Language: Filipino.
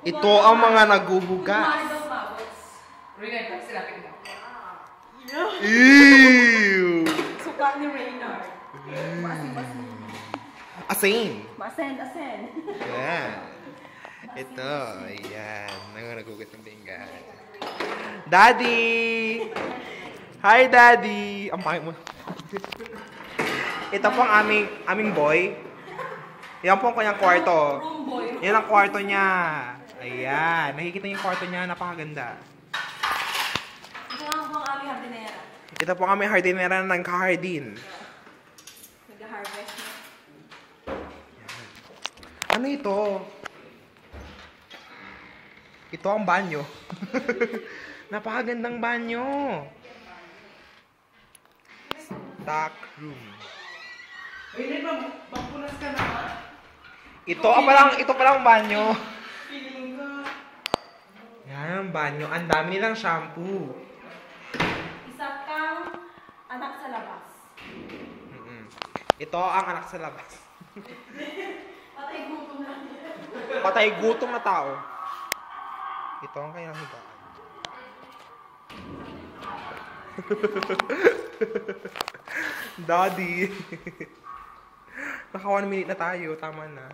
Ito ang mga naghuhugas. Ew! Suka ni Reynard. Asin. Asen. Yan. Ito. Ayan. Naghuhugas ng pinggan. Daddy! Hi, Daddy! Ang pangit mo. Ito po ang aming boy. Yan po ang kanyang kwarto. Yan ang kwarto niya. Ayan. Nakikita niyo yung kwarto niya. Napakaganda. Ito ang aming hardinera. Ito po ang aming hardinera ng kahardin. Nag-harvest na. Ano ito? Ito ang banyo. Napakagandang banyo. Stock room. Ay, magpunas ka na. Ito palang banyo. Feeling ka. Yan ang banyo. Ang dami nilang shampoo. Isa kang anak sa labas. Ito ang anak sa labas. Patay gutom na. Patay gutom na tao. Ito ang kanyang higaan. Daddy. Naka 1 minute na tayo. Tama na.